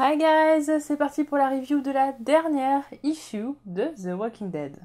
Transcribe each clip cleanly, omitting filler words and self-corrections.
Hi guys, c'est parti pour la review de la dernière issue de The Walking Dead.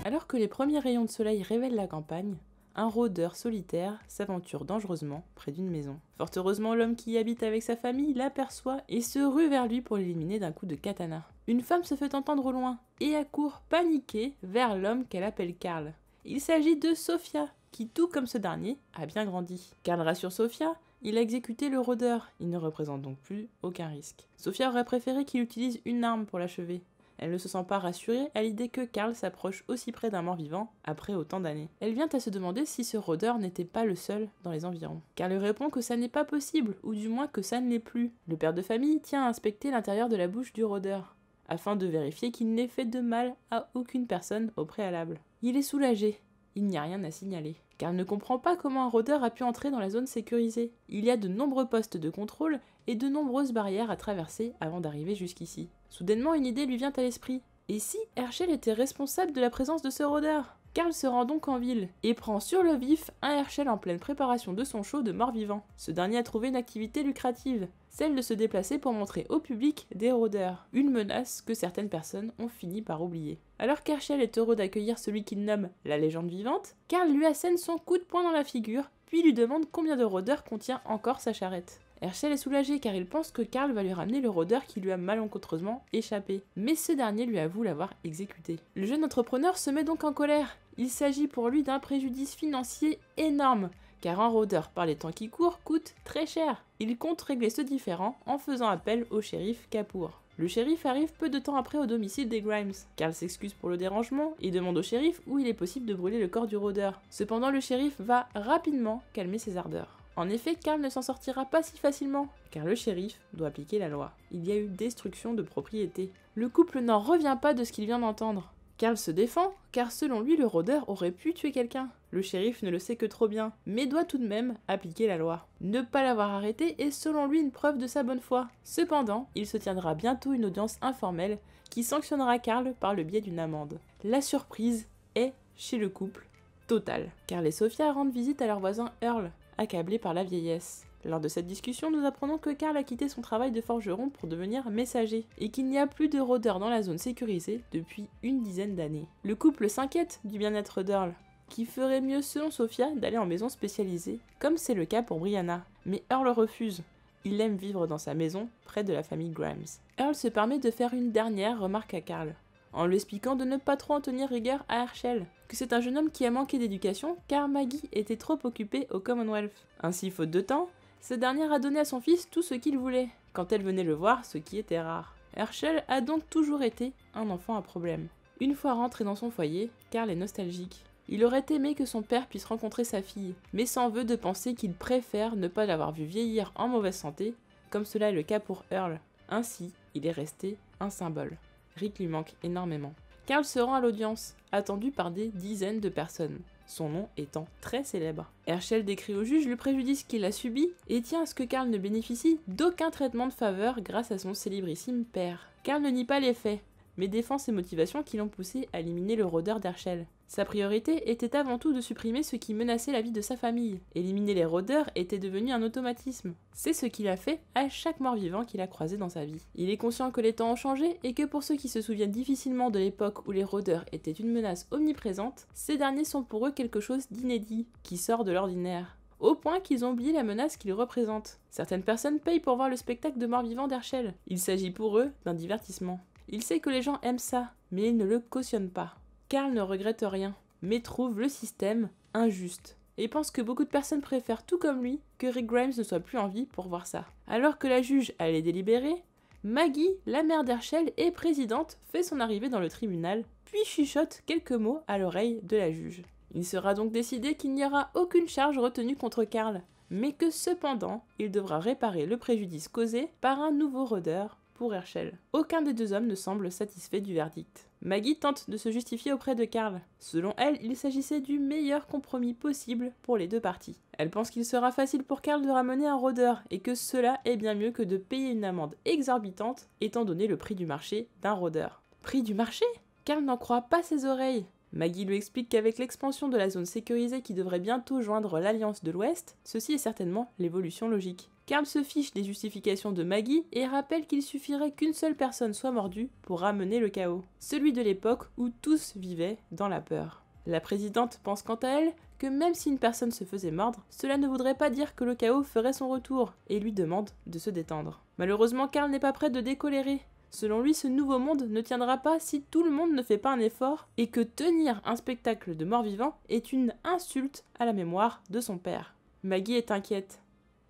Alors que les premiers rayons de soleil révèlent la campagne, un rôdeur solitaire s'aventure dangereusement près d'une maison. Fort heureusement, l'homme qui y habite avec sa famille l'aperçoit et se rue vers lui pour l'éliminer d'un coup de katana. Une femme se fait entendre au loin et accourt paniquée vers l'homme qu'elle appelle Carl. Il s'agit de Sophia, qui tout comme ce dernier a bien grandi. Carl rassure Sophia, il a exécuté le rôdeur, il ne représente donc plus aucun risque. Sophia aurait préféré qu'il utilise une arme pour l'achever. Elle ne se sent pas rassurée à l'idée que Carl s'approche aussi près d'un mort-vivant après autant d'années. Elle vient à se demander si ce rôdeur n'était pas le seul dans les environs. Carl lui répond que ça n'est pas possible, ou du moins que ça ne l'est plus. Le père de famille tient à inspecter l'intérieur de la bouche du rôdeur, afin de vérifier qu'il n'ait fait de mal à aucune personne au préalable. Il est soulagé, il n'y a rien à signaler. Carl ne comprend pas comment un rôdeur a pu entrer dans la zone sécurisée. Il y a de nombreux postes de contrôle et de nombreuses barrières à traverser avant d'arriver jusqu'ici. Soudainement, une idée lui vient à l'esprit. Et si Herschel était responsable de la présence de ce rôdeur ? Carl se rend donc en ville et prend sur le vif un Herschel en pleine préparation de son show de mort-vivant. Ce dernier a trouvé une activité lucrative, celle de se déplacer pour montrer au public des rôdeurs, une menace que certaines personnes ont fini par oublier. Alors qu'Herschel est heureux d'accueillir celui qu'il nomme la légende vivante, Carl lui assène son coup de poing dans la figure, puis lui demande combien de rôdeurs contient encore sa charrette. Herschel est soulagé car il pense que Carl va lui ramener le rôdeur qui lui a malencontreusement échappé, mais ce dernier lui avoue l'avoir exécuté. Le jeune entrepreneur se met donc en colère. Il s'agit pour lui d'un préjudice financier énorme, car un rôdeur par les temps qui courent coûte très cher. Il compte régler ce différend en faisant appel au shérif Kapoor. Le shérif arrive peu de temps après au domicile des Grimes. Carl s'excuse pour le dérangement et demande au shérif où il est possible de brûler le corps du rôdeur. Cependant, le shérif va rapidement calmer ses ardeurs. En effet, Carl ne s'en sortira pas si facilement, car le shérif doit appliquer la loi. Il y a eu destruction de propriété. Le couple n'en revient pas de ce qu'il vient d'entendre. Carl se défend, car selon lui, le rôdeur aurait pu tuer quelqu'un. Le shérif ne le sait que trop bien, mais doit tout de même appliquer la loi. Ne pas l'avoir arrêté est selon lui une preuve de sa bonne foi. Cependant, il se tiendra bientôt une audience informelle qui sanctionnera Carl par le biais d'une amende. La surprise est, chez le couple, totale. Carl et Sophia rendent visite à leur voisin Earl, accablé par la vieillesse. Lors de cette discussion, nous apprenons que Carl a quitté son travail de forgeron pour devenir messager, et qu'il n'y a plus de rôdeurs dans la zone sécurisée depuis une dizaine d'années. Le couple s'inquiète du bien-être d'Earl, qui ferait mieux selon Sophia d'aller en maison spécialisée, comme c'est le cas pour Brianna. Mais Earl refuse. Il aime vivre dans sa maison, près de la famille Grimes. Earl se permet de faire une dernière remarque à Carl, en lui expliquant de ne pas trop en tenir rigueur à Herschel, que c'est un jeune homme qui a manqué d'éducation car Maggie était trop occupée au Commonwealth. Ainsi, faute de temps, ce dernier a donné à son fils tout ce qu'il voulait, quand elle venait le voir, ce qui était rare. Herschel a donc toujours été un enfant à problème. Une fois rentré dans son foyer, Carl est nostalgique. Il aurait aimé que son père puisse rencontrer sa fille, mais s'en veut de penser qu'il préfère ne pas l'avoir vu vieillir en mauvaise santé, comme cela est le cas pour Earl. Ainsi, il est resté un symbole. Rick lui manque énormément. Carl se rend à l'audience, attendu par des dizaines de personnes, son nom étant très célèbre. Herschel décrit au juge le préjudice qu'il a subi et tient à ce que Carl ne bénéficie d'aucun traitement de faveur grâce à son célébrissime père. Carl ne nie pas les faits, mais défend ses motivations qui l'ont poussé à éliminer le rôdeur d'Herschel. Sa priorité était avant tout de supprimer ce qui menaçait la vie de sa famille. Éliminer les rôdeurs était devenu un automatisme. C'est ce qu'il a fait à chaque mort-vivant qu'il a croisé dans sa vie. Il est conscient que les temps ont changé et que pour ceux qui se souviennent difficilement de l'époque où les rôdeurs étaient une menace omniprésente, ces derniers sont pour eux quelque chose d'inédit, qui sort de l'ordinaire. Au point qu'ils ont oublié la menace qu'ils représentent. Certaines personnes payent pour voir le spectacle de mort-vivant d'Herschel. Il s'agit pour eux d'un divertissement. Il sait que les gens aiment ça, mais il ne le cautionne pas. Carl ne regrette rien, mais trouve le système injuste, et pense que beaucoup de personnes préfèrent tout comme lui que Rick Grimes ne soit plus en vie pour voir ça. Alors que la juge allait délibérer, Maggie, la mère d'Herschel et présidente, fait son arrivée dans le tribunal, puis chuchote quelques mots à l'oreille de la juge. Il sera donc décidé qu'il n'y aura aucune charge retenue contre Carl, mais que cependant, il devra réparer le préjudice causé par un nouveau rôdeur pour Herschel. Aucun des deux hommes ne semble satisfait du verdict. Maggie tente de se justifier auprès de Carl. Selon elle, il s'agissait du meilleur compromis possible pour les deux parties. Elle pense qu'il sera facile pour Carl de ramener un rôdeur et que cela est bien mieux que de payer une amende exorbitante étant donné le prix du marché d'un rôdeur. Prix du marché? Carl n'en croit pas ses oreilles. Maggie lui explique qu'avec l'expansion de la zone sécurisée qui devrait bientôt joindre l'Alliance de l'Ouest, ceci est certainement l'évolution logique. Carl se fiche des justifications de Maggie et rappelle qu'il suffirait qu'une seule personne soit mordue pour ramener le chaos. Celui de l'époque où tous vivaient dans la peur. La présidente pense quant à elle que même si une personne se faisait mordre, cela ne voudrait pas dire que le chaos ferait son retour et lui demande de se détendre. Malheureusement, Carl n'est pas prêt de décolérer. Selon lui, ce nouveau monde ne tiendra pas si tout le monde ne fait pas un effort et que tenir un spectacle de mort-vivant est une insulte à la mémoire de son père. Maggie est inquiète.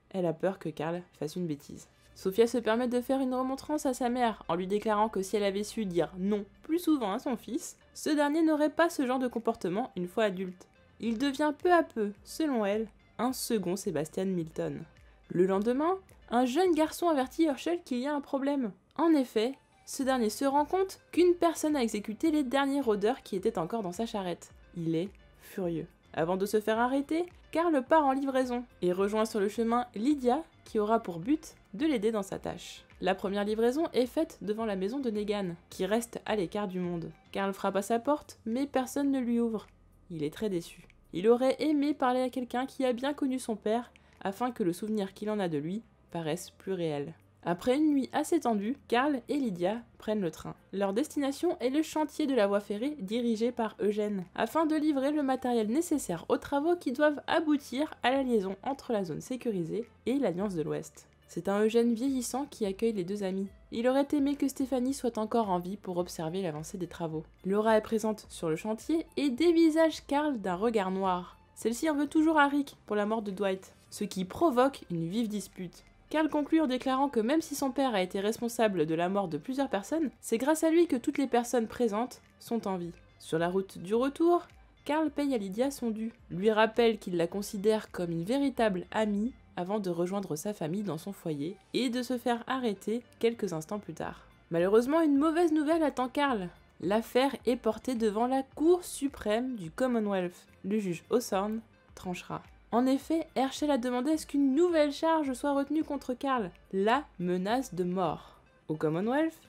Elle a peur que Carl fasse une bêtise. Sophia se permet de faire une remontrance à sa mère en lui déclarant que si elle avait su dire non plus souvent à son fils, ce dernier n'aurait pas ce genre de comportement une fois adulte. Il devient peu à peu, selon elle, un second Sebastian Milton. Le lendemain, un jeune garçon avertit Herschel qu'il y a un problème. En effet, ce dernier se rend compte qu'une personne a exécuté les derniers rôdeurs qui étaient encore dans sa charrette. Il est furieux. Avant de se faire arrêter, Carl part en livraison et rejoint sur le chemin Lydia qui aura pour but de l'aider dans sa tâche. La première livraison est faite devant la maison de Negan, qui reste à l'écart du monde. Carl frappe à sa porte, mais personne ne lui ouvre. Il est très déçu. Il aurait aimé parler à quelqu'un qui a bien connu son père, afin que le souvenir qu'il en a de lui paraisse plus réel. Après une nuit assez tendue, Carl et Lydia prennent le train. Leur destination est le chantier de la voie ferrée dirigé par Eugène, afin de livrer le matériel nécessaire aux travaux qui doivent aboutir à la liaison entre la zone sécurisée et l'Alliance de l'Ouest. C'est un Eugène vieillissant qui accueille les deux amis. Il aurait aimé que Stéphanie soit encore en vie pour observer l'avancée des travaux. Laura est présente sur le chantier et dévisage Carl d'un regard noir. Celle-ci en veut toujours à Rick pour la mort de Dwight, ce qui provoque une vive dispute. Carl conclut en déclarant que même si son père a été responsable de la mort de plusieurs personnes, c'est grâce à lui que toutes les personnes présentes sont en vie. Sur la route du retour, Carl paye à Lydia son dû, lui rappelle qu'il la considère comme une véritable amie avant de rejoindre sa famille dans son foyer et de se faire arrêter quelques instants plus tard. Malheureusement, une mauvaise nouvelle attend Carl. L'affaire est portée devant la Cour suprême du Commonwealth. Le juge Hawthorne tranchera. En effet, Herschel a demandé à ce qu'une nouvelle charge soit retenue contre Carl, la menace de mort. Au Commonwealth,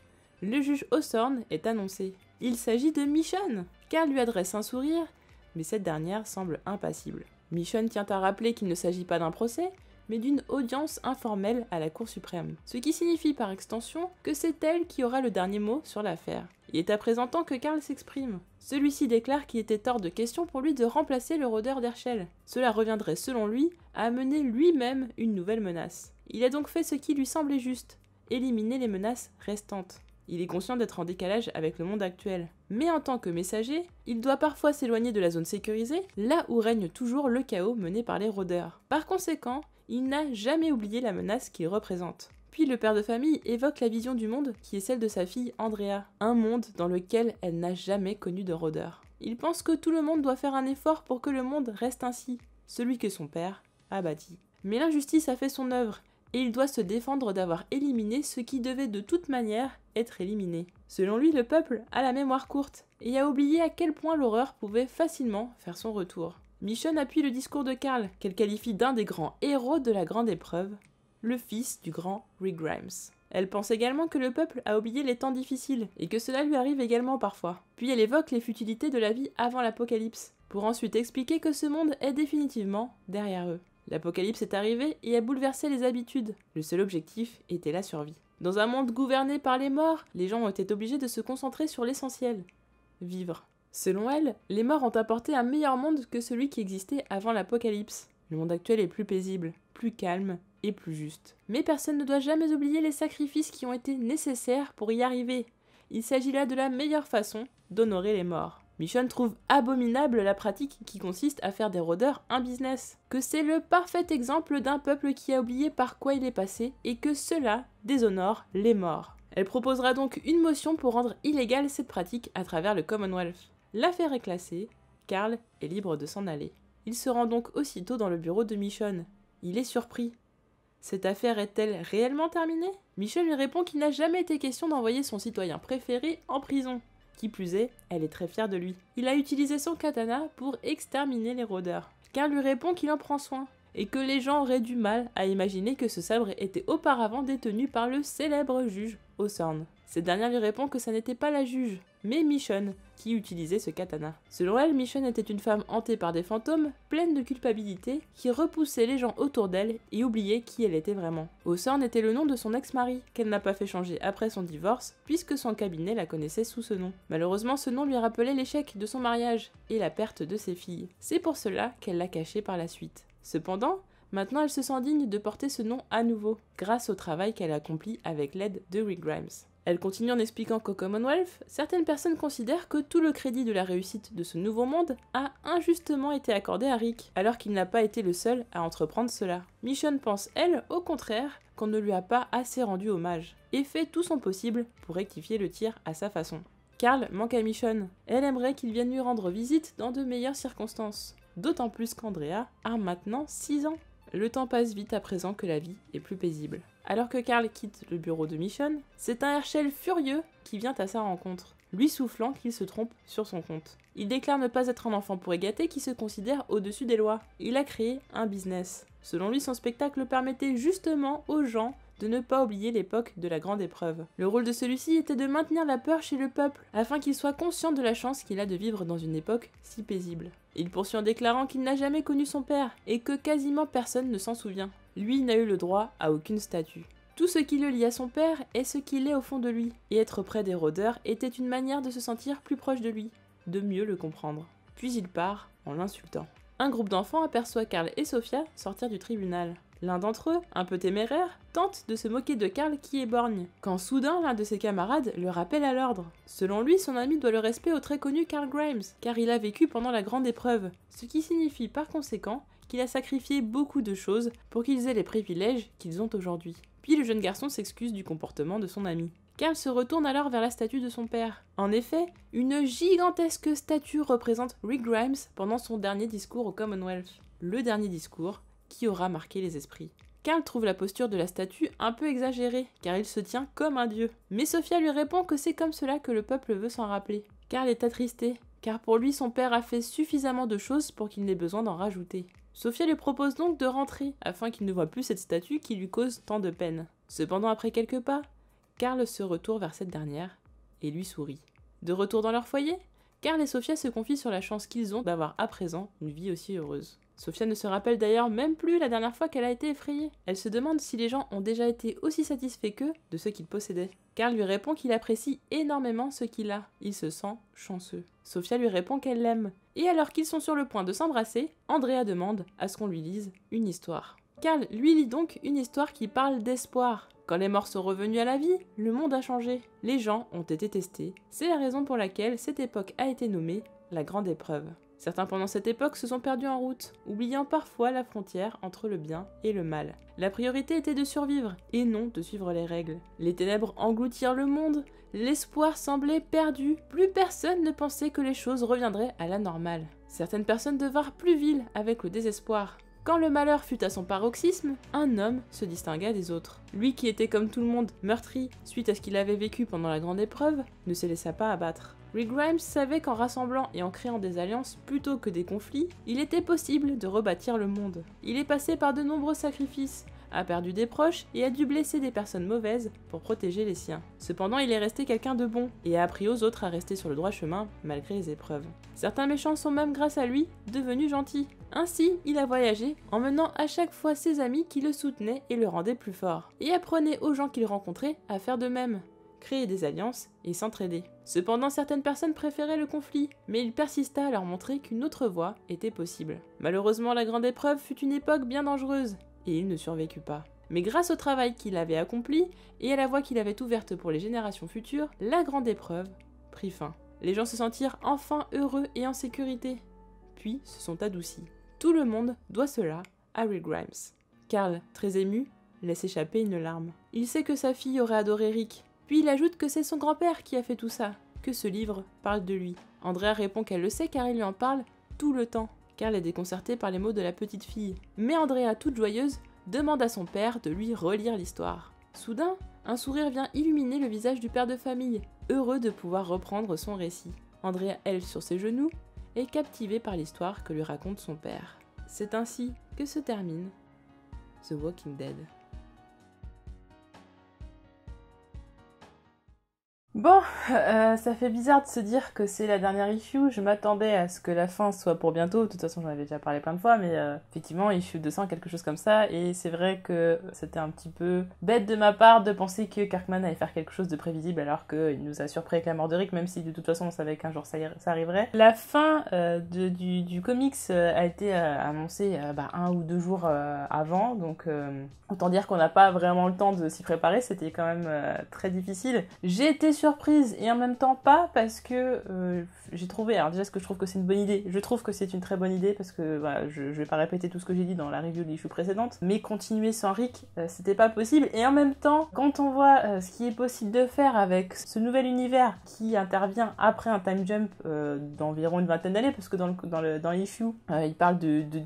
le juge Hawthorne est annoncé. Il s'agit de Michonne. Carl lui adresse un sourire, mais cette dernière semble impassible. Michonne tient à rappeler qu'il ne s'agit pas d'un procès, mais d'une audience informelle à la Cour suprême. Ce qui signifie par extension que c'est elle qui aura le dernier mot sur l'affaire. Il est à présent temps que Carl s'exprime. Celui-ci déclare qu'il était hors de question pour lui de remplacer le rôdeur d'Herschel. Cela reviendrait selon lui à amener lui-même une nouvelle menace. Il a donc fait ce qui lui semblait juste, éliminer les menaces restantes. Il est conscient d'être en décalage avec le monde actuel. Mais en tant que messager, il doit parfois s'éloigner de la zone sécurisée, là où règne toujours le chaos mené par les rôdeurs. Par conséquent, il n'a jamais oublié la menace qu'il représente. Puis le père de famille évoque la vision du monde qui est celle de sa fille Andrea, un monde dans lequel elle n'a jamais connu de rôdeur. Il pense que tout le monde doit faire un effort pour que le monde reste ainsi, celui que son père a bâti. Mais l'injustice a fait son œuvre, et il doit se défendre d'avoir éliminé ce qui devait de toute manière être éliminé. Selon lui, le peuple a la mémoire courte, et a oublié à quel point l'horreur pouvait facilement faire son retour. Michonne appuie le discours de Carl, qu'elle qualifie d'un des grands héros de la grande épreuve, le fils du grand Rick Grimes. Elle pense également que le peuple a oublié les temps difficiles, et que cela lui arrive également parfois. Puis elle évoque les futilités de la vie avant l'apocalypse, pour ensuite expliquer que ce monde est définitivement derrière eux. L'apocalypse est arrivé et a bouleversé les habitudes. Le seul objectif était la survie. Dans un monde gouverné par les morts, les gens ont été obligés de se concentrer sur l'essentiel. Vivre. Selon elle, les morts ont apporté un meilleur monde que celui qui existait avant l'apocalypse. Le monde actuel est plus paisible, plus calme et plus juste. Mais personne ne doit jamais oublier les sacrifices qui ont été nécessaires pour y arriver. Il s'agit là de la meilleure façon d'honorer les morts. Michonne trouve abominable la pratique qui consiste à faire des rôdeurs un business. Que c'est le parfait exemple d'un peuple qui a oublié par quoi il est passé et que cela déshonore les morts. Elle proposera donc une motion pour rendre illégale cette pratique à travers le Commonwealth. L'affaire est classée, Carl est libre de s'en aller. Il se rend donc aussitôt dans le bureau de Michonne. Il est surpris. Cette affaire est-elle réellement terminée? Michonne lui répond qu'il n'a jamais été question d'envoyer son citoyen préféré en prison. Qui plus est, elle est très fière de lui. Il a utilisé son katana pour exterminer les rôdeurs. Carl lui répond qu'il en prend soin, et que les gens auraient du mal à imaginer que ce sabre était auparavant détenu par le célèbre juge Osorn. Cette dernière lui répond que ça n'était pas la juge, mais Michonne, qui utilisait ce katana. Selon elle, Michonne était une femme hantée par des fantômes, pleine de culpabilité, qui repoussait les gens autour d'elle et oubliait qui elle était vraiment. Osorn était le nom de son ex-mari, qu'elle n'a pas fait changer après son divorce, puisque son cabinet la connaissait sous ce nom. Malheureusement, ce nom lui rappelait l'échec de son mariage et la perte de ses filles. C'est pour cela qu'elle l'a caché par la suite. Cependant, maintenant elle se sent digne de porter ce nom à nouveau, grâce au travail qu'elle accomplit avec l'aide de Rick Grimes. Elle continue en expliquant qu'au Commonwealth, certaines personnes considèrent que tout le crédit de la réussite de ce nouveau monde a injustement été accordé à Rick, alors qu'il n'a pas été le seul à entreprendre cela. Michonne pense, elle, au contraire, qu'on ne lui a pas assez rendu hommage, et fait tout son possible pour rectifier le tir à sa façon. Carl manque à Michonne. Elle aimerait qu'il vienne lui rendre visite dans de meilleures circonstances. D'autant plus qu'Andrea a maintenant 6 ans. Le temps passe vite à présent que la vie est plus paisible. Alors que Carl quitte le bureau de Michonne, c'est un Herschel furieux qui vient à sa rencontre, lui soufflant qu'il se trompe sur son compte. Il déclare ne pas être un enfant pourri gâté qui se considère au-dessus des lois. Il a créé un business. Selon lui, son spectacle permettait justement aux gens de ne pas oublier l'époque de la grande épreuve. Le rôle de celui-ci était de maintenir la peur chez le peuple, afin qu'il soit conscient de la chance qu'il a de vivre dans une époque si paisible. Il poursuit en déclarant qu'il n'a jamais connu son père, et que quasiment personne ne s'en souvient. Lui n'a eu le droit à aucune statue. Tout ce qui le lie à son père est ce qu'il est au fond de lui, et être près des rôdeurs était une manière de se sentir plus proche de lui, de mieux le comprendre. Puis il part en l'insultant. Un groupe d'enfants aperçoit Carl et Sophia sortir du tribunal. L'un d'entre eux, un peu téméraire, tente de se moquer de Carl qui est borgne, quand soudain l'un de ses camarades le rappelle à l'ordre. Selon lui, son ami doit le respect au très connu Carl Grimes, car il a vécu pendant la grande épreuve, ce qui signifie par conséquent qu'il a sacrifié beaucoup de choses pour qu'ils aient les privilèges qu'ils ont aujourd'hui. Puis le jeune garçon s'excuse du comportement de son ami. Carl se retourne alors vers la statue de son père. En effet, une gigantesque statue représente Rick Grimes pendant son dernier discours au Commonwealth. Le dernier discours qui aura marqué les esprits. Carl trouve la posture de la statue un peu exagérée, car il se tient comme un dieu. Mais Sophia lui répond que c'est comme cela que le peuple veut s'en rappeler. Carl est attristé, car pour lui son père a fait suffisamment de choses pour qu'il n'ait besoin d'en rajouter. Sophia lui propose donc de rentrer, afin qu'il ne voit plus cette statue qui lui cause tant de peine. Cependant, après quelques pas, Carl se retourne vers cette dernière et lui sourit. De retour dans leur foyer, Carl et Sophia se confient sur la chance qu'ils ont d'avoir à présent une vie aussi heureuse. Sophia ne se rappelle d'ailleurs même plus la dernière fois qu'elle a été effrayée. Elle se demande si les gens ont déjà été aussi satisfaits qu'eux de ce qu'ils possédaient. Carl lui répond qu'il apprécie énormément ce qu'il a. Il se sent chanceux. Sophia lui répond qu'elle l'aime. Et alors qu'ils sont sur le point de s'embrasser, Andrea demande à ce qu'on lui lise une histoire. Carl lui lit donc une histoire qui parle d'espoir. Quand les morts sont revenus à la vie, le monde a changé. Les gens ont été testés. C'est la raison pour laquelle cette époque a été nommée la grande épreuve. Certains pendant cette époque se sont perdus en route, oubliant parfois la frontière entre le bien et le mal. La priorité était de survivre, et non de suivre les règles. Les ténèbres engloutirent le monde, l'espoir semblait perdu, plus personne ne pensait que les choses reviendraient à la normale. Certaines personnes devinrent plus viles avec le désespoir. Quand le malheur fut à son paroxysme, un homme se distingua des autres. Lui qui était comme tout le monde, meurtri, suite à ce qu'il avait vécu pendant la grande épreuve, ne se laissa pas abattre. Rick Grimes savait qu'en rassemblant et en créant des alliances plutôt que des conflits, il était possible de rebâtir le monde. Il est passé par de nombreux sacrifices, a perdu des proches et a dû blesser des personnes mauvaises pour protéger les siens. Cependant, il est resté quelqu'un de bon et a appris aux autres à rester sur le droit chemin malgré les épreuves. Certains méchants sont même grâce à lui devenus gentils. Ainsi, il a voyagé, emmenant à chaque fois ses amis qui le soutenaient et le rendaient plus fort, et apprenait aux gens qu'il rencontrait à faire de même, créer des alliances et s'entraider. Cependant, certaines personnes préféraient le conflit, mais il persista à leur montrer qu'une autre voie était possible. Malheureusement, la grande épreuve fut une époque bien dangereuse, et il ne survécut pas. Mais grâce au travail qu'il avait accompli, et à la voie qu'il avait ouverte pour les générations futures, la grande épreuve prit fin. Les gens se sentirent enfin heureux et en sécurité, puis se sont adoucis. Tout le monde doit cela à Rick Grimes. Carl, très ému, laisse échapper une larme. Il sait que sa fille aurait adoré Rick, puis il ajoute que c'est son grand-père qui a fait tout ça, que ce livre parle de lui. Andrea répond qu'elle le sait car il lui en parle tout le temps. Carl est déconcerté par les mots de la petite fille. Mais Andrea, toute joyeuse, demande à son père de lui relire l'histoire. Soudain, un sourire vient illuminer le visage du père de famille. heureux de pouvoir reprendre son récit. Andrea, elle, sur ses genoux, est captivée par l'histoire que lui raconte son père. C'est ainsi que se termine The Walking Dead. Bon, ça fait bizarre de se dire que c'est la dernière issue. Je m'attendais à ce que la fin soit pour bientôt. De toute façon, j'en avais déjà parlé plein de fois, mais effectivement, issue 200, quelque chose comme ça. Et c'est vrai que c'était un petit peu bête de ma part de penser que Kirkman allait faire quelque chose de prévisible alors qu'il nous a surpris avec la mort de Rick, même si de toute façon, on savait qu'un jour ça arriverait. La fin du comics a été annoncée 1 ou 2 jours avant, donc autant dire qu'on n'a pas vraiment le temps de s'y préparer. C'était quand même très difficile. J'ai été surprise et en même temps pas, parce que j'ai trouvé, alors déjà, ce que je trouve que c'est une bonne idée, je trouve que c'est une très bonne idée, parce que je vais pas répéter tout ce que j'ai dit dans la review de l'issue précédente, mais continuer sans Rick, c'était pas possible. Et en même temps, quand on voit ce qui est possible de faire avec ce nouvel univers qui intervient après un time jump d'environ une vingtaine d'années, parce que dans l'issue, il parle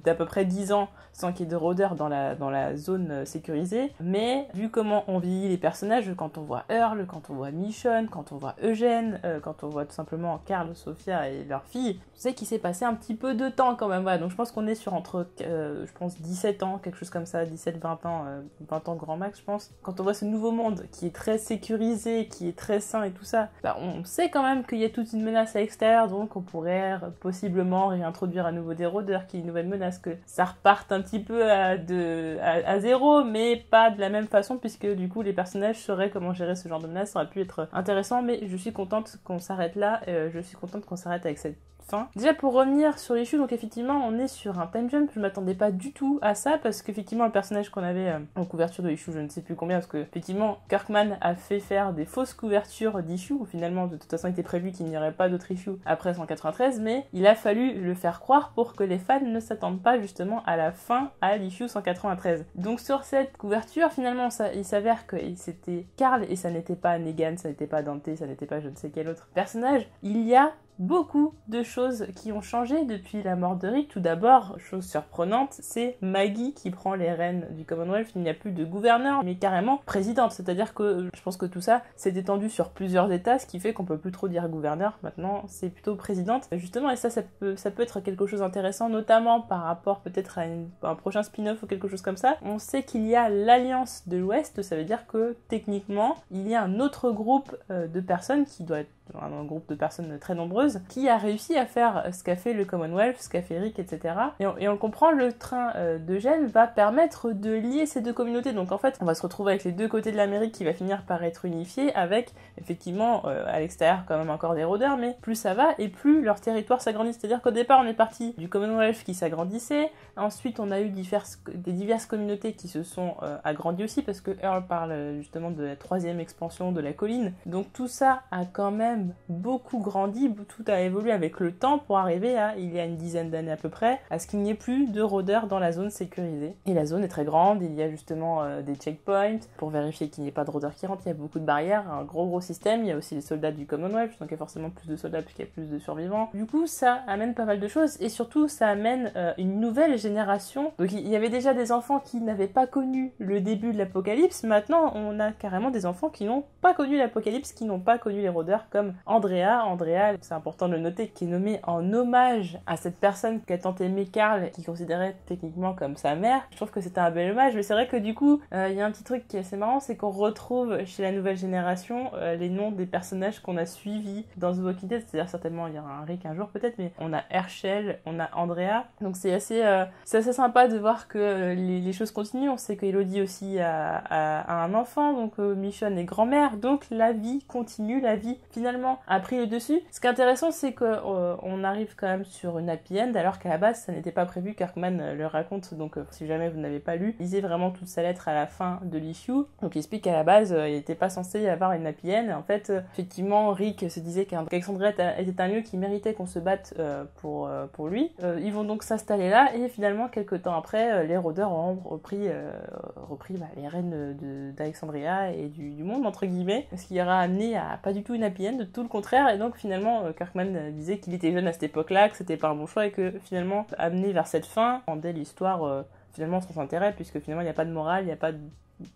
d'à peu près 10 ans sans qu'il y ait de rôdeurs dans la zone sécurisée, mais vu comment on vieillit les personnages, quand on voit Earl, quand on voit Michonne, quand on voit Eugène, quand on voit tout simplement Carl, Sophia et leur fille, on sait qu'il s'est passé un petit peu de temps quand même. Voilà. Donc je pense qu'on est sur entre, 17 ans, quelque chose comme ça, 17-20 ans, 20 ans grand max, je pense. Quand on voit ce nouveau monde qui est très sécurisé, qui est très sain et tout ça, on sait quand même qu'il y a toute une menace à l'extérieur, donc on pourrait possiblement réintroduire à nouveau des rôdeurs, qu'il y ait une nouvelle menace, que ça reparte un petit peu à zéro, mais pas de la même façon, puisque du coup les personnages sauraient comment gérer ce genre de menace. Ça aurait pu être intéressant, mais je suis contente qu'on s'arrête là, je suis contente qu'on s'arrête avec cette fin. Déjà, pour revenir sur l'issue, donc effectivement on est sur un time jump. Je m'attendais pas du tout à ça, parce qu'effectivement le personnage qu'on avait en couverture de l'issue, je ne sais plus combien, parce que effectivement Kirkman a fait faire des fausses couvertures d'issue, où finalement de toute façon il était prévu qu'il n'y aurait pas d'autres issues après 193, mais il a fallu le faire croire pour que les fans ne s'attendent pas justement à la fin, à l'issue 193. Donc sur cette couverture, finalement il s'avère que c'était Carl, et ça n'était pas Negan, ça n'était pas Dante, ça n'était pas je ne sais quel autre personnage. Il y a beaucoup de choses qui ont changé depuis la mort de Rick. Tout d'abord, chose surprenante, c'est Maggie qui prend les rênes du Commonwealth. Il n'y a plus de gouverneur, mais carrément présidente. C'est-à-dire que je pense que tout ça s'est étendu sur plusieurs états, ce qui fait qu'on peut plus trop dire gouverneur. Maintenant, c'est plutôt présidente. Justement, et ça peut être quelque chose d'intéressant, notamment par rapport peut-être à un prochain spin-off ou quelque chose comme ça. On sait qu'il y a l'Alliance de l'Ouest, ça veut dire que techniquement, il y a un autre groupe de personnes qui doit être un groupe de personnes très nombreuses, qui a réussi à faire ce qu'a fait le Commonwealth, ce qu'a fait Rick, etc. Et on le comprend, le train d'Eugène va permettre de lier ces deux communautés. Donc en fait, on va se retrouver avec les deux côtés de l'Amérique qui va finir par être unifié, avec effectivement à l'extérieur quand même encore des rôdeurs, mais plus ça va et plus leur territoire s'agrandit. C'est-à-dire qu'au départ, on est parti du Commonwealth qui s'agrandissait, ensuite on a eu des diverses communautés qui se sont agrandies aussi, parce que Earl parle justement de la 3e expansion de la colline. Donc tout ça a quand même beaucoup grandi, tout a évolué avec le temps pour arriver à, il y a une dizaine d'années à peu près, à ce qu'il n'y ait plus de rôdeurs dans la zone sécurisée. Et la zone est très grande, il y a justement des checkpoints pour vérifier qu'il n'y ait pas de rôdeurs qui rentrent, il y a beaucoup de barrières, un gros système, il y a aussi les soldats du Commonwealth, donc il y a forcément plus de soldats puisqu'il y a plus de survivants. Du coup, ça amène pas mal de choses, et surtout ça amène une nouvelle génération. Donc il y avait déjà des enfants qui n'avaient pas connu le début de l'apocalypse, maintenant on a carrément des enfants qui n'ont pas connu l'apocalypse, qui n'ont pas connu les rôdeurs, comme Andrea, c'est important de le noter, qui est nommée en hommage à cette personne qui a tant aimé Carl, qui considérait techniquement comme sa mère. Je trouve que c'était un bel hommage, mais c'est vrai que du coup, il y a un petit truc qui est assez marrant, c'est qu'on retrouve chez la nouvelle génération les noms des personnages qu'on a suivis dans The Walking Dead, c'est-à-dire certainement il y aura un Rick un jour peut-être, mais on a Herschel, on a Andrea, donc c'est assez sympa de voir que les choses continuent. On sait que Elodie aussi a un enfant, donc Michonne est grand-mère, donc la vie continue, la vie finalement a pris le dessus. Ce qui est intéressant, c'est qu'on arrive quand même sur une happy end, alors qu'à la base ça n'était pas prévu. Kirkman le raconte, donc si jamais vous n'avez pas lu, lisez vraiment toute sa lettre à la fin de l'issue. Donc il explique qu'à la base il n'était pas censé y avoir une happy end. En fait, effectivement, Rick se disait qu'Alexandria était un lieu qui méritait qu'on se batte pour lui. Ils vont donc s'installer là, et finalement quelques temps après, les rôdeurs ont repris les rênes d'Alexandria et du monde entre guillemets, ce qui aura amené à pas du tout une happy end, tout le contraire. Et donc finalement Kirkman disait qu'il était jeune à cette époque-là, que c'était pas un bon choix, et que finalement amené vers cette fin rendait l'histoire finalement sans intérêt, puisque finalement il n'y a pas de morale, il n'y a pas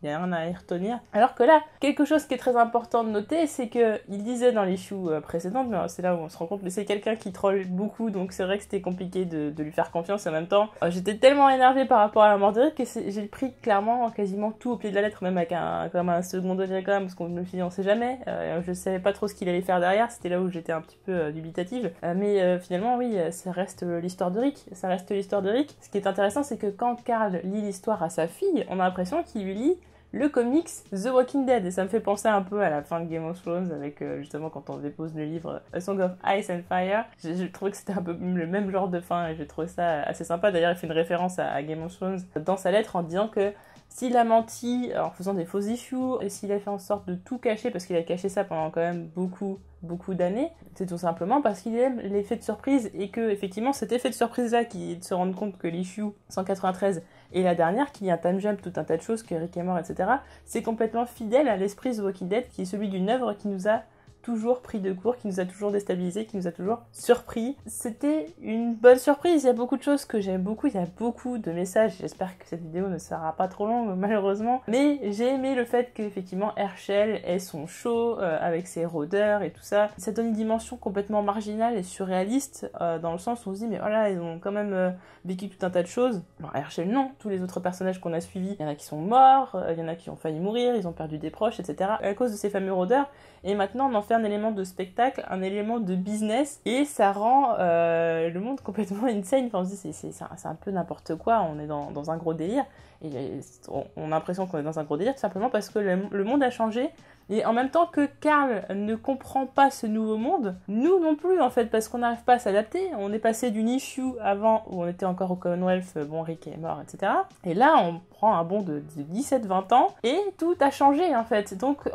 n'y a rien à y retenir. Alors que là, quelque chose qui est très important de noter, c'est que il disait dans l'issue précédente, mais c'est là où on se rend compte que c'est quelqu'un qui troll beaucoup, donc c'est vrai que c'était compliqué de lui faire confiance. Et en même temps, j'étais tellement énervée par rapport à la mort d'Eric que j'ai pris clairement quasiment tout au pied de la lettre, même avec un second degré quand même, parce qu'on me dit on sait jamais. Je savais pas trop ce qu'il allait faire derrière, c'était là où j'étais un petit peu dubitative. Mais finalement, oui, ça reste l'histoire de Rick. Ça reste l'histoire de Rick. Ce qui est intéressant, c'est que quand Carl lit l'histoire à sa fille, on a l'impression qu'il lui lit le comics The Walking Dead. Et ça me fait penser un peu à la fin de Game of Thrones, avec justement quand on dépose le livre A Song of Ice and Fire. J'ai trouvé que c'était un peu le même genre de fin et j'ai trouvé ça assez sympa. D'ailleurs, il fait une référence à Game of Thrones dans sa lettre en disant que s'il a menti en faisant des faux issues et s'il a fait en sorte de tout cacher, parce qu'il a caché ça pendant quand même beaucoup d'années, c'est tout simplement parce qu'il aime l'effet de surprise et que effectivement cet effet de surprise là, qui est de se rendre compte que l'issue 193 est la dernière, qu'il y a un time jump, tout un tas de choses, que Rick est mort, etc., c'est complètement fidèle à l'esprit The Walking Dead, qui est celui d'une œuvre qui nous a toujours pris de court, qui nous a toujours déstabilisé, qui nous a toujours surpris. C'était une bonne surprise, il y a beaucoup de choses que j'aime beaucoup, il y a beaucoup de messages, j'espère que cette vidéo ne sera pas trop longue malheureusement, mais j'ai aimé le fait qu'effectivement Herschel ait son show avec ses rôdeurs et tout ça. Ça donne une dimension complètement marginale et surréaliste dans le sens où on se dit mais voilà, ils ont quand même vécu tout un tas de choses. Alors Herschel non, tous les autres personnages qu'on a suivis, il y en a qui sont morts, il y en a qui ont failli mourir, ils ont perdu des proches, etc. à cause de ces fameux rôdeurs. Et maintenant, on en fait un élément de spectacle, un élément de business, et ça rend le monde complètement insane. Enfin, on se dit, c'est un peu n'importe quoi, on est dans un gros délire, et on a l'impression qu'on est dans un gros délire, tout simplement parce que le monde a changé. Et en même temps que Carl ne comprend pas ce nouveau monde, nous non plus en fait, parce qu'on n'arrive pas à s'adapter. On est passé d'une issue avant où on était encore au Commonwealth, bon Rick est mort, etc. Et là on prend un bond de 17-20 ans et tout a changé en fait. Donc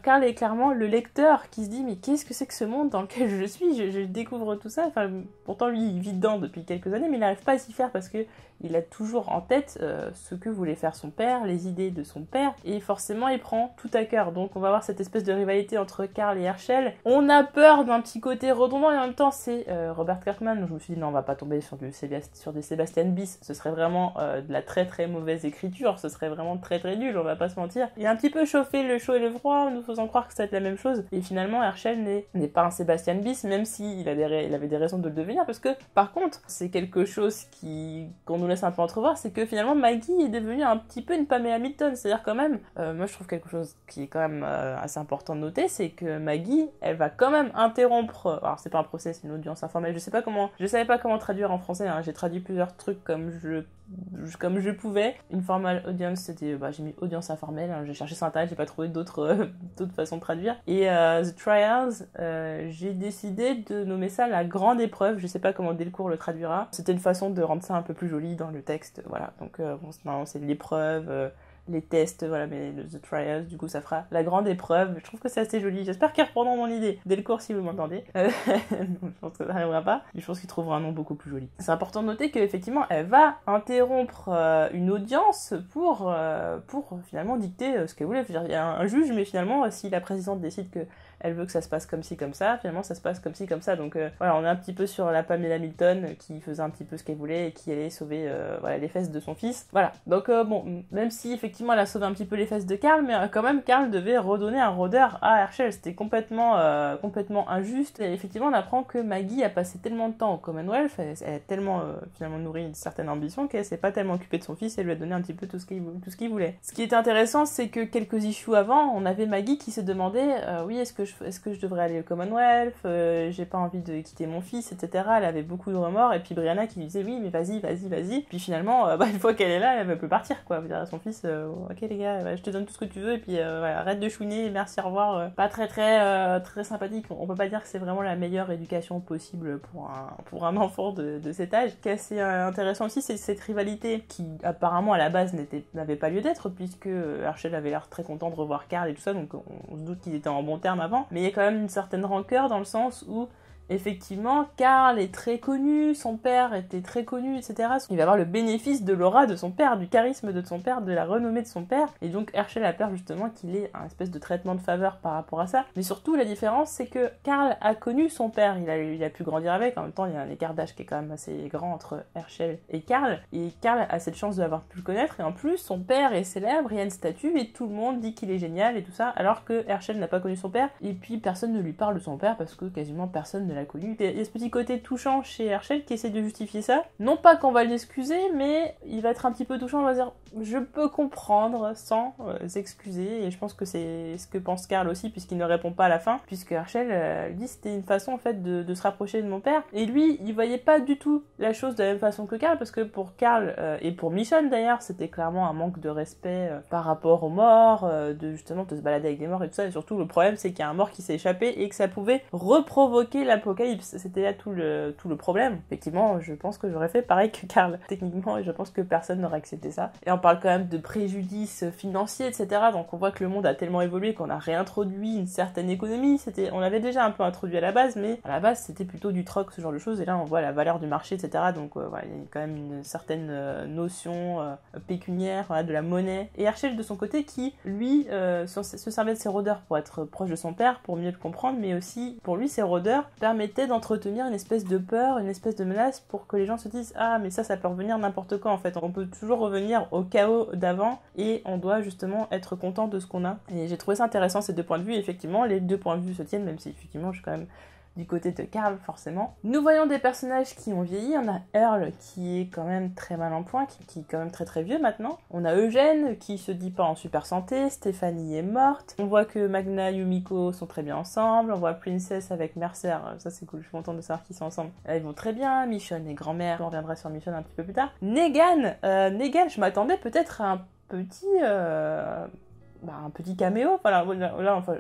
Carl est clairement le lecteur qui se dit mais qu'est-ce que c'est que ce monde dans lequel je suis, je découvre tout ça. Enfin, pourtant lui il vit dedans depuis quelques années mais il n'arrive pas à s'y faire parce que il a toujours en tête ce que voulait faire son père, les idées de son père, et forcément il prend tout à cœur. Donc on va avoir cette espèce de rivalité entre Carl et Herschel. On a peur d'un petit côté redondant et en même temps c'est Robert Kirkman. Donc je me suis dit non, on va pas tomber sur des Sebastian bis, ce serait vraiment de la très très mauvaise écriture, ce serait vraiment très très nul, on va pas se mentir. Il a un petit peu chauffé le chaud et le froid en nous faisant croire que ça va être la même chose, et finalement Herschel n'est pas un Sebastian bis, même s'il avait des raisons de le devenir, parce que par contre c'est quelque chose qu'on nous laisse un peu entrevoir, c'est que finalement Maggie est devenue un petit peu une Pamela Hamilton. C'est-à-dire quand même, moi je trouve quelque chose qui est quand même assez important de noter, c'est que Maggie, elle va quand même interrompre, alors c'est pas un procès, c'est une audience informelle, je savais pas comment traduire en français, hein. J'ai traduit plusieurs trucs comme je pouvais. Une formal audience, c'était, j'ai mis audience informelle, hein. J'ai cherché sur internet, j'ai pas trouvé d'autres façons de traduire. Et The Trials, j'ai décidé de nommer ça la grande épreuve, je sais pas comment Delcourt le traduira. C'était une façon de rendre ça un peu plus joli dans le texte, voilà. Donc non, c'est l'épreuve, les tests, voilà, mais The Trials, du coup ça fera la grande épreuve. Je trouve que c'est assez joli, j'espère qu'ils reprendront mon idée. Delcourt, si vous m'entendez. Je pense que ça n'arrivera pas, je pense qu'ils trouveront un nom beaucoup plus joli. C'est important de noter qu'effectivement elle va interrompre une audience pour finalement dicter ce qu'elle voulait. Il y a un juge, mais finalement si la présidente décide que elle veut que ça se passe comme ci comme ça, finalement ça se passe comme ci comme ça. Donc voilà, on est un petit peu sur la Pamela Hamilton qui faisait un petit peu ce qu'elle voulait et qui allait sauver les fesses de son fils. Voilà, donc bon, même si effectivement elle a sauvé un petit peu les fesses de Carl, mais quand même Carl devait redonner un rôdeur à Herschel. C'était complètement injuste. Et effectivement on apprend que Maggie a passé tellement de temps au Commonwealth, elle a tellement finalement nourri une certaine ambition qu'elle s'est pas tellement occupée de son fils, elle lui a donné un petit peu tout ce qu'il voulait. Ce qui était intéressant, c'est que quelques issues avant, on avait Maggie qui se demandait oui, est-ce que je devrais aller au Commonwealth, j'ai pas envie de quitter mon fils, etc. Elle avait beaucoup de remords, et puis Brianna qui lui disait oui mais vas-y. Puis finalement, une fois qu'elle est là, elle veut plus partir quoi. Dire à son fils ok les gars, je te donne tout ce que tu veux, et puis arrête de chouiner, merci, au revoir. Pas très sympathique. On peut pas dire que c'est vraiment la meilleure éducation possible pour un enfant de cet âge. Ce qui est assez intéressant aussi, c'est cette rivalité qui apparemment à la base n'avait pas lieu d'être, puisque Herschel avait l'air très content de revoir Carl et tout ça, donc on se doute qu'ils étaient en bon terme avant. Mais il y a quand même une certaine rancœur dans le sens où effectivement, Carl est très connu, son père était très connu, etc. Il va avoir le bénéfice de l'aura de son père, du charisme de son père, de la renommée de son père, et donc Herschel a peur justement qu'il ait un espèce de traitement de faveur par rapport à ça. Mais surtout, la différence, c'est que Carl a connu son père, il a pu grandir avec, en même temps, il y a un écart d'âge qui est quand même assez grand entre Herschel et Carl a cette chance d'avoir pu le connaître, et en plus, son père est célèbre, il y a une statue, et tout le monde dit qu'il est génial, et tout ça, alors que Herschel n'a pas connu son père, et puis personne ne lui parle de son père, parce que quasiment personne ne l'a connu. Il y a ce petit côté touchant chez Herschel qui essaie de justifier ça. Non pas qu'on va l'excuser, mais il va être un petit peu touchant, on va dire je peux comprendre sans s'excuser, et je pense que c'est ce que pense Carl aussi, puisqu'il ne répond pas à la fin, puisque Herschel dit c'était une façon en fait de se rapprocher de mon père, et lui il voyait pas du tout la chose de la même façon que Carl, parce que pour Carl et pour Michonne d'ailleurs, c'était clairement un manque de respect par rapport aux morts, de justement de se balader avec des morts et tout ça, et surtout le problème c'est qu'il y a un mort qui s'est échappé et que ça pouvait reprovoquer l'apocalypse, c'était là tout le problème. Effectivement, je pense que j'aurais fait pareil que Carl, techniquement, et je pense que personne n'aurait accepté ça. Et on parle quand même de préjudice financier, etc. Donc on voit que le monde a tellement évolué qu'on a réintroduit une certaine économie. On l'avait déjà un peu introduit à la base, mais à la base c'était plutôt du troc, ce genre de choses, et là on voit la valeur du marché, etc. Donc voilà, il y a quand même une certaine notion pécuniaire, voilà, de la monnaie. Et Herschel de son côté qui, lui, se servait de ses rôdeurs pour être proche de son père, pour mieux le comprendre, mais aussi, pour lui, ces rôdeurs permettaient d'entretenir une espèce de peur, une espèce de menace pour que les gens se disent « Ah, mais ça peut revenir n'importe quand, en fait. On peut toujours revenir au chaos d'avant et on doit justement être content de ce qu'on a. » Et j'ai trouvé ça intéressant, ces deux points de vue. Et effectivement, les deux points de vue se tiennent, même si, effectivement, je suis quand même du côté de Carl, forcément. Nous voyons des personnages qui ont vieilli. On a Earl, qui est quand même très mal en point, qui est quand même très très vieux maintenant. On a Eugène, qui se dit pas en super santé. Stéphanie est morte. On voit que Magna et Yumiko sont très bien ensemble. On voit Princess avec Mercer. Ça, c'est cool. Je suis contente de savoir qu'ils sont ensemble. Ils vont très bien. Michonne et grand-mère. On reviendra sur Michonne un petit peu plus tard. Negan, je m'attendais peut-être à un petit caméo, voilà,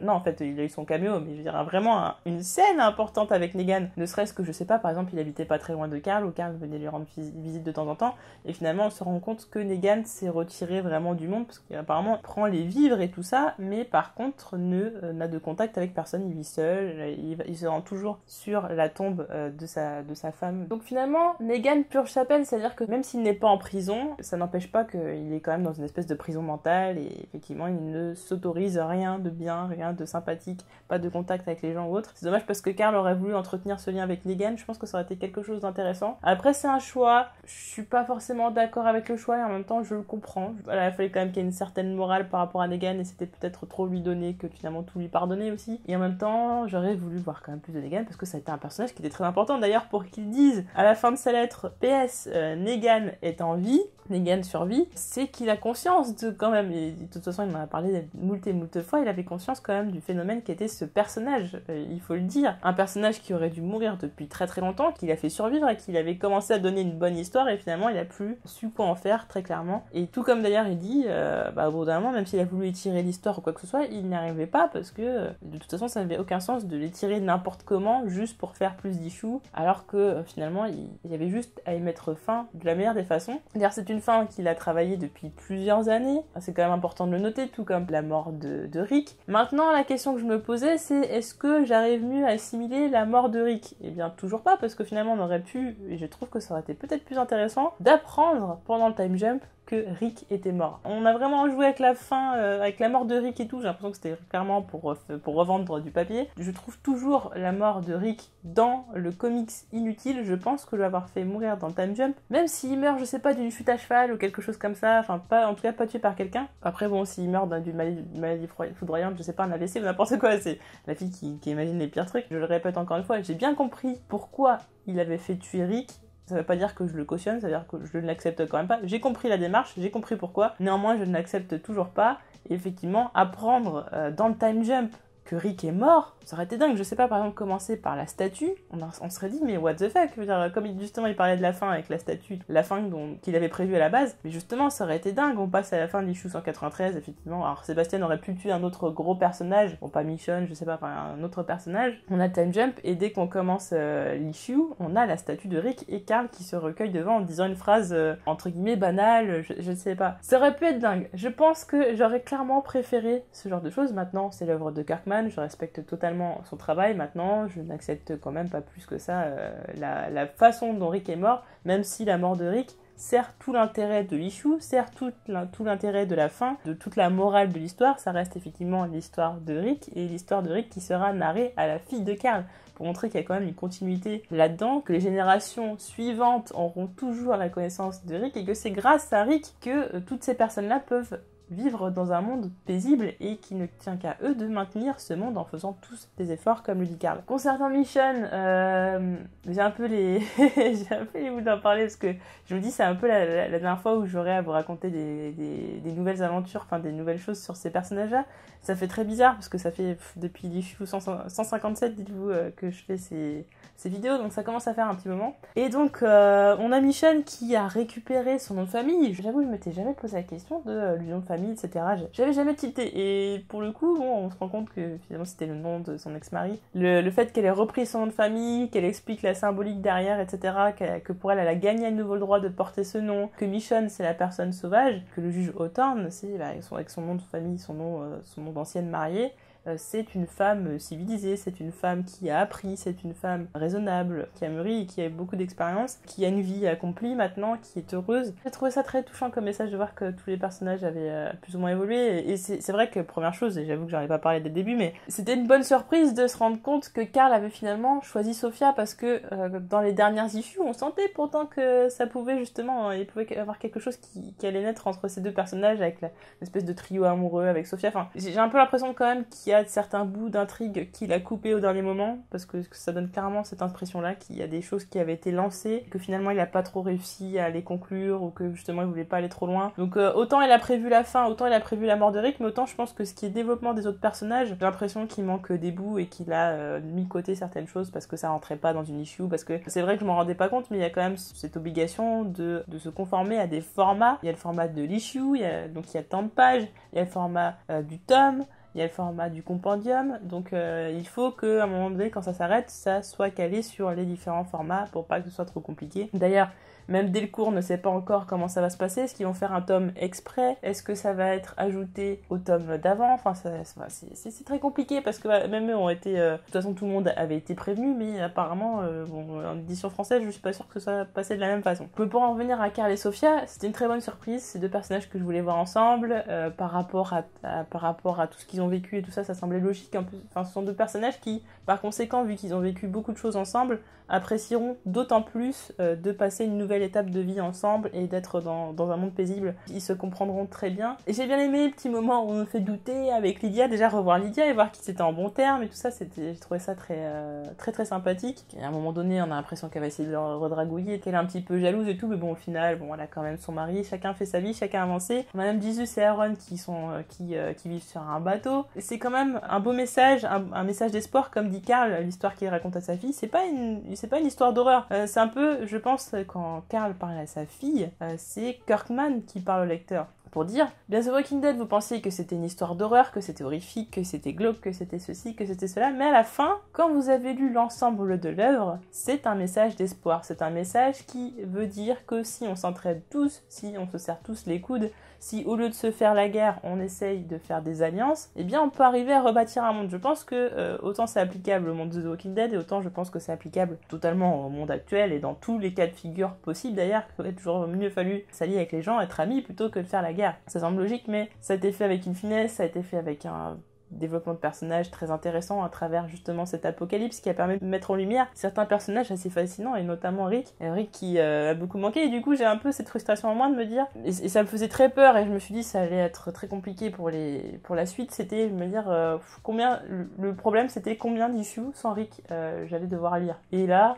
non, en fait, il a eu son caméo, mais je veux dire, vraiment une scène importante avec Negan, ne serait-ce que, je sais pas, par exemple, il habitait pas très loin de Carl, ou Carl venait lui rendre visite de temps en temps, et finalement, on se rend compte que Negan s'est retiré vraiment du monde, parce qu'apparemment, prend les vivres et tout ça, mais par contre, n'a de contact avec personne, il vit seul, il se rend toujours sur la tombe de sa femme. Donc finalement, Negan purge sa peine, c'est-à-dire que même s'il n'est pas en prison, ça n'empêche pas qu'il est quand même dans une espèce de prison mentale, et effectivement, il ne s'autorise rien de bien, rien de sympathique, pas de contact avec les gens ou autre. C'est dommage parce que Carl aurait voulu entretenir ce lien avec Negan, je pense que ça aurait été quelque chose d'intéressant. Après, c'est un choix, je suis pas forcément d'accord avec le choix et en même temps je le comprends. Voilà, il fallait quand même qu'il y ait une certaine morale par rapport à Negan et c'était peut-être trop lui donner que finalement tout lui pardonner aussi. Et en même temps, j'aurais voulu voir quand même plus de Negan parce que ça a été un personnage qui était très important. D'ailleurs, pour qu'ils disent à la fin de sa lettre PS, Negan est en vie, Negan survit, c'est qu'il a conscience de quand même, et de toute façon il m'en a parlé moult et moult fois, il avait conscience quand même du phénomène qu'était ce personnage, il faut le dire. Un personnage qui aurait dû mourir depuis très très longtemps, qu'il a fait survivre et qu'il avait commencé à donner une bonne histoire et finalement il a plus su quoi en faire très clairement. Et tout comme d'ailleurs il dit, au bout d'un moment, même s'il a voulu étirer l'histoire ou quoi que ce soit, il n'y arrivait pas parce que de toute façon ça n'avait aucun sens de l'étirer n'importe comment juste pour faire plus d'issues, alors que finalement il y avait juste à y mettre fin de la meilleure des façons. D'ailleurs c'est une fin qu'il a travaillé depuis plusieurs années, c'est quand même important de le noter, tout comme la mort de Rick. Maintenant la question que je me posais c'est est-ce que j'arrive mieux à assimiler la mort de Rick? Eh bien toujours pas, parce que finalement on aurait pu, et je trouve que ça aurait été peut-être plus intéressant, d'apprendre pendant le time jump que Rick était mort. On a vraiment joué avec la fin, avec la mort de Rick et tout, j'ai l'impression que c'était clairement pour revendre du papier. Je trouve toujours la mort de Rick dans le comics inutile, je pense que je vais avoir fait mourir dans le time jump, même s'il meurt, je sais pas, d'une chute à cheval ou quelque chose comme ça, enfin pas, en tout cas pas tué par quelqu'un. Après bon, s'il meurt d'une maladie foudroyante, je sais pas, un AVC ou n'importe quoi, c'est la fille qui imagine les pires trucs. Je le répète encore une fois, j'ai bien compris pourquoi il avait fait tuer Rick. Ça veut pas dire que je le cautionne, ça veut dire que je ne l'accepte quand même pas. J'ai compris la démarche, j'ai compris pourquoi. Néanmoins, je ne l'accepte toujours pas. Et effectivement, apprendre dans le time jump que Rick est mort, ça aurait été dingue. Je sais pas, par exemple, commencer par la statue, on serait dit, mais what the fuck, je veux dire, comme justement il parlait de la fin avec la statue, la fin qu'il avait prévue à la base, mais justement, ça aurait été dingue. On passe à la fin de l'issue 193, effectivement. Alors, Sébastien aurait pu tuer un autre gros personnage, bon, pas Michonne, je sais pas, enfin, un autre personnage. On a time jump, et dès qu'on commence l'issue, on a la statue de Rick et Carl qui se recueillent devant en disant une phrase, entre guillemets, banale, je ne sais pas. Ça aurait pu être dingue. Je pense que j'aurais clairement préféré ce genre de choses. Maintenant, c'est l'œuvre de Kirkman, Kirkman, je respecte totalement son travail. Maintenant, je n'accepte quand même pas plus que ça la façon dont Rick est mort, même si la mort de Rick sert tout l'intérêt de l'issue, sert tout l'intérêt de la fin, de toute la morale de l'histoire. Ça reste effectivement l'histoire de Rick, et l'histoire de Rick qui sera narrée à la fille de Carl, pour montrer qu'il y a quand même une continuité là-dedans, que les générations suivantes auront toujours la connaissance de Rick, et que c'est grâce à Rick que toutes ces personnes-là peuvent vivre dans un monde paisible et qui ne tient qu'à eux de maintenir ce monde en faisant tous des efforts comme le dit Carl. Concernant Michonne, j'ai un peu les bouts d'en parler parce que je me dis c'est un peu la dernière fois où j'aurai à vous raconter des nouvelles aventures, enfin des nouvelles choses sur ces personnages-là. Ça fait très bizarre parce que ça fait depuis l'issue 157, dites-vous, que je fais ces vidéos, donc ça commence à faire un petit moment. Et donc on a Michonne qui a récupéré son nom de famille. J'avoue, je m'étais jamais posé la question de du nom de famille, etc. J'avais jamais tilté. Et pour le coup, bon, on se rend compte que finalement c'était le nom de son ex-mari. Le fait qu'elle ait repris son nom de famille, qu'elle explique la symbolique derrière, etc. Que pour elle, elle a gagné à nouveau le droit de porter ce nom, que Michonne c'est la personne sauvage, que le juge Hawthorne, c'est avec son nom de famille, son nom d'ancienne mariée, c'est une femme civilisée, c'est une femme qui a appris, c'est une femme raisonnable, qui a mûri, qui a beaucoup d'expérience, qui a une vie accomplie maintenant, qui est heureuse. J'ai trouvé ça très touchant comme message de voir que tous les personnages avaient plus ou moins évolué. Et c'est vrai que, première chose, et j'avoue que j'en ai pas parlé dès le début, mais c'était une bonne surprise de se rendre compte que Carl avait finalement choisi Sophia, parce que dans les dernières issues, on sentait pourtant que ça pouvait justement, il pouvait y avoir quelque chose qui allait naître entre ces deux personnages, avec l'espèce de trio amoureux avec Sophia. Enfin, j'ai un peu l'impression quand même qu'il y a certains bouts d'intrigue qu'il a coupé au dernier moment, parce que ça donne clairement cette impression-là qu'il y a des choses qui avaient été lancées, que finalement il a pas trop réussi à les conclure, ou que justement il voulait pas aller trop loin. Donc autant il a prévu la fin, autant il a prévu la mort de Rick, mais autant je pense que ce qui est développement des autres personnages, j'ai l'impression qu'il manque des bouts et qu'il a mis de côté certaines choses parce que ça rentrait pas dans une issue, parce que c'est vrai que je m'en rendais pas compte, mais il y a quand même cette obligation de se conformer à des formats. Il y a le format de l'issue, donc il y a tant de pages, il y a le format du tome, il y a le format du compendium, donc il faut qu'à un moment donné, quand ça s'arrête, ça soit calé sur les différents formats pour pas que ce soit trop compliqué. D'ailleurs, même Delcourt ne sait pas encore comment ça va se passer. Est-ce qu'ils vont faire un tome exprès? Est-ce que ça va être ajouté au tome d'avant? Enfin, c'est très compliqué parce que même eux ont été... de toute façon, tout le monde avait été prévenu, mais apparemment, en édition française, je suis pas sûre que ça passait de la même façon. Pour en revenir à Carl et Sophia, c'était une très bonne surprise. Ces deux personnages que je voulais voir ensemble, par rapport à tout ce qu'ils ont vécu et tout ça, ça semblait logique. En plus, enfin, ce sont deux personnages qui, par conséquent, vu qu'ils ont vécu beaucoup de choses ensemble, apprécieront d'autant plus de passer une nouvelle étape de vie ensemble et d'être dans un monde paisible. Ils se comprendront très bien. Et j'ai bien aimé le petit moment où on me fait douter avec Lydia, déjà revoir Lydia et voir qu'ils étaient en bon terme et tout ça, j'ai trouvé ça très sympathique. Et à un moment donné, on a l'impression qu'elle va essayer de le redragouiller, qu'elle est un petit peu jalouse et tout, mais bon, au final, elle a quand même son mari, chacun fait sa vie, chacun a avancé. On a même Jesus et Aaron qui vivent sur un bateau. Et c'est quand même un beau message, un message d'espoir, comme dit Carl, l'histoire qu'il raconte à sa fille. C'est pas une histoire d'horreur. C'est un peu, je pense, quand Carl parle à sa fille, c'est Kirkman qui parle au lecteur. Pour dire, bien The Walking Dead, vous pensiez que c'était une histoire d'horreur, que c'était horrifique, que c'était glauque, que c'était ceci, que c'était cela, mais à la fin, quand vous avez lu l'ensemble de l'œuvre, c'est un message d'espoir. C'est un message qui veut dire que si on s'entraide tous, si on se serre tous les coudes, si au lieu de se faire la guerre, on essaye de faire des alliances, eh bien on peut arriver à rebâtir un monde. Je pense que autant c'est applicable au monde de The Walking Dead, et autant je pense que c'est applicable totalement au monde actuel, et dans tous les cas de figure possibles d'ailleurs, qu'il aurait toujours mieux fallu s'allier avec les gens, être amis, plutôt que de faire la guerre. Ça semble logique, mais ça a été fait avec une finesse, ça a été fait avec un développement de personnages très intéressant à travers justement cet apocalypse qui a permis de mettre en lumière certains personnages assez fascinants, et notamment Rick qui a beaucoup manqué, et du coup j'ai un peu cette frustration en moi de me dire, et ça me faisait très peur, et je me suis dit ça allait être très compliqué pour la suite, c'était de me dire le problème c'était combien d'issues sans Rick j'allais devoir lire, et là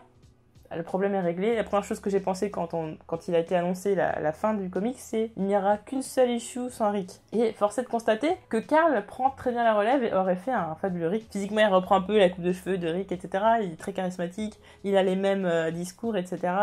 le problème est réglé. La première chose que j'ai pensé quand il a été annoncé la fin du comic, c'est il n'y aura qu'une seule issue sans Rick. Et force est de constater que Carl prend très bien la relève et aurait fait un fabuleux Rick. Physiquement, il reprend un peu la coupe de cheveux de Rick, etc. Il est très charismatique, il a les mêmes discours, etc.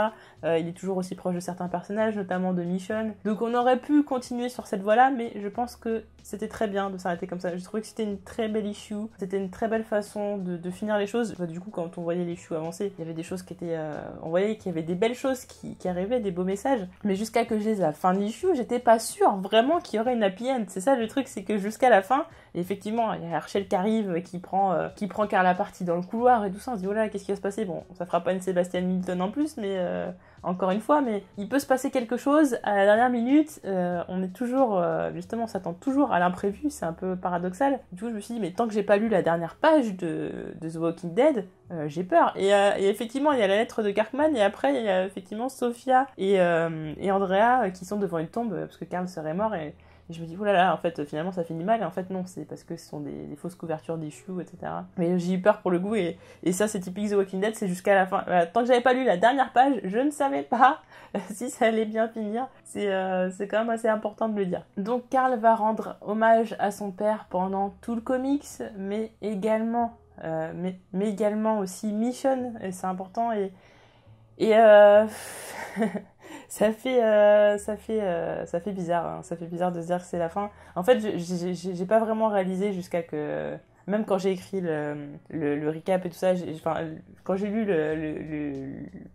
Il est toujours aussi proche de certains personnages, notamment de Michonne. Donc on aurait pu continuer sur cette voie-là, mais je pense que c'était très bien de s'arrêter comme ça. Je trouvais que c'était une très belle issue, c'était une très belle façon de finir les choses. Du coup, quand on voyait l'issue avancer, il y avait des choses qui étaient on voyait qu'il y avait des belles choses qui arrivaient, des beaux messages, mais jusqu'à que j'ai la fin de l'issue, j'étais pas sûre vraiment qu'il y aurait une happy end. C'est ça le truc, c'est que jusqu'à la fin, et effectivement, il y a Herschel qui arrive, qui prend Carla partie dans le couloir et tout ça, on se dit oh là, qu'est-ce qui va se passer? Bon, ça fera pas une Sébastien Milton en plus, mais encore une fois, mais il peut se passer quelque chose à la dernière minute, on est toujours, justement, on s'attend toujours à l'imprévu, c'est un peu paradoxal. Du coup, je me suis dit, mais tant que j'ai pas lu la dernière page de The Walking Dead, j'ai peur. Et effectivement, il y a la lettre de Kirkman, et après, il y a effectivement Sophia et Andrea qui sont devant une tombe, parce que Carl serait mort, et je me dis, oh là là, en fait, finalement, ça finit mal, et en fait, non, c'est parce que ce sont des fausses couvertures d'issues, etc. Mais j'ai eu peur pour le goût, et ça, c'est typique The Walking Dead, c'est jusqu'à la fin. Voilà, tant que j'avais pas lu la dernière page, je ne savais pas si ça allait bien finir. C'est quand même assez important de le dire. Donc, Carl va rendre hommage à son père pendant tout le comics, mais également aussi Michonne, et c'est important, et ça fait bizarre, hein. Ça fait bizarre de se dire que c'est la fin. En fait, j'ai pas vraiment réalisé jusqu'à que, même quand j'ai écrit le recap et tout ça, quand j'ai lu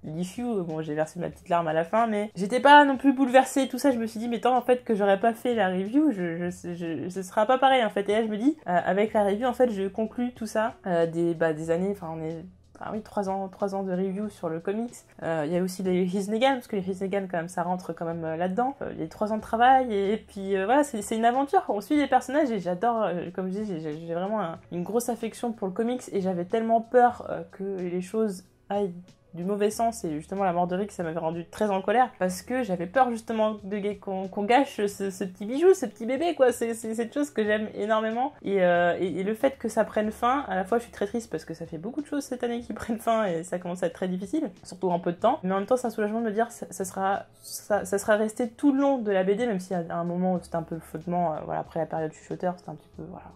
l'issue, bon, j'ai versé ma petite larme à la fin, mais j'étais pas non plus bouleversée, tout ça. Je me suis dit, mais tant en fait que j'aurais pas fait la review, ce sera pas pareil en fait. Et là, je me dis, avec la review, en fait, je conclus tout ça des années, enfin, on est. Ah oui, 3 ans de review sur le comics. Il y a aussi les His Negan, parce que les His Negan, quand même, ça rentre quand même là-dedans. Il y a 3 ans de travail, et puis voilà, c'est une aventure. On suit les personnages, et j'adore, comme je dis, j'ai vraiment une grosse affection pour le comics, et j'avais tellement peur que les choses aillent du mauvais sens, et justement la mort de Rick, ça m'avait rendu très en colère, parce que j'avais peur justement qu'on gâche ce petit bijou, ce petit bébé, quoi. C'est cette chose que j'aime énormément, et le fait que ça prenne fin, à la fois je suis très triste parce que ça fait beaucoup de choses cette année qui prennent fin, et ça commence à être très difficile, surtout en peu de temps, mais en même temps c'est un soulagement de me dire ça sera resté tout le long de la BD, même si à un moment c'était un peu le flottement, voilà, après la période chuchoteur, c'était un petit peu, voilà,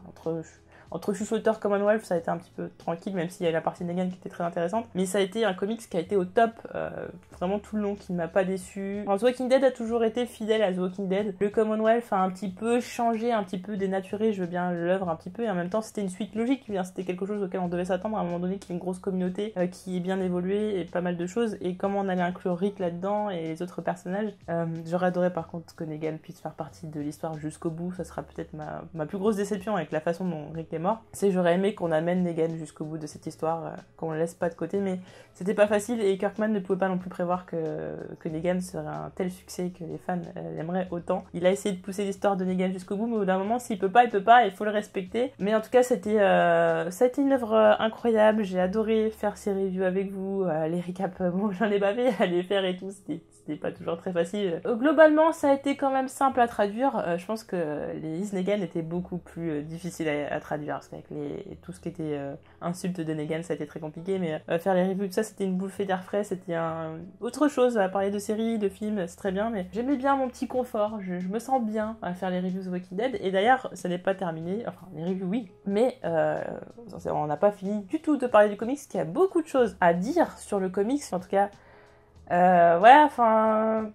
entre chuchoteur Commonwealth, ça a été un petit peu tranquille, même s'il y a la partie Negan qui était très intéressante. Mais ça a été un comics qui a été au top, vraiment tout le long, qui ne m'a pas déçu. Alors, The Walking Dead a toujours été fidèle à The Walking Dead. Le Commonwealth a un petit peu changé, un petit peu dénaturé, je veux bien l'œuvre un petit peu, et en même temps c'était une suite logique, c'était quelque chose auquel on devait s'attendre à un moment donné, qu'il y ait une grosse communauté qui est bien évoluée, et pas mal de choses, et comment on allait inclure Rick là-dedans, et les autres personnages. J'aurais adoré par contre que Negan puisse faire partie de l'histoire jusqu'au bout, ça sera peut-être ma plus grosse déception avec la façon dont Rick est mort. J'aurais aimé qu'on amène Negan jusqu'au bout de cette histoire, qu'on le laisse pas de côté, mais c'était pas facile, et Kirkman ne pouvait pas non plus prévoir que Negan serait un tel succès que les fans l'aimeraient autant. Il a essayé de pousser l'histoire de Negan jusqu'au bout, mais au bout d'un moment, s'il peut pas, il peut pas, il faut le respecter. Mais en tout cas, ça a été une œuvre incroyable, j'ai adoré faire ces reviews avec vous, les recaps, bon, j'en ai pas fait à les faire et tout, c'était pas toujours très facile. Globalement, ça a été quand même simple à traduire. Je pense que les His Negan étaient beaucoup plus difficiles à traduire, parce qu'avec tout ce qui était insulte de Negan, ça a été très compliqué, mais faire les reviews, tout ça, c'était une bouffée d'air frais, c'était autre chose, à parler de séries, de films, c'est très bien, mais j'aimais bien mon petit confort, je me sens bien à faire les reviews de Walking Dead, et d'ailleurs, ça n'est pas terminé, enfin, les reviews, oui, mais on n'a pas fini du tout de parler du comics, qu'il y a beaucoup de choses à dire sur le comics, en tout cas. Voilà, enfin,